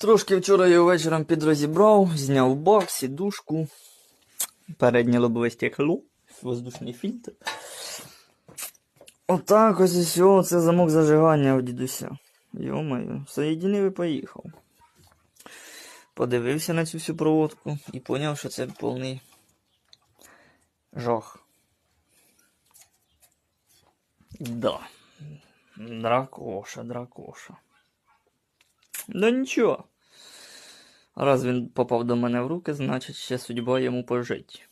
Трошки вчора я вечором підрозібрав, зняв бак, сідушку, переднє лобове стекло, воздушний фільтр. Отак ось і все, це замок зажигання у дідуся. Йо-моє, соєдинив і поїхав. Подивився на цю всю проводку і зрозумів, що це повний жах. Да. Дракоша. Да нічого. Раз він попав до мене в руки, значить ще судьба йому пожить.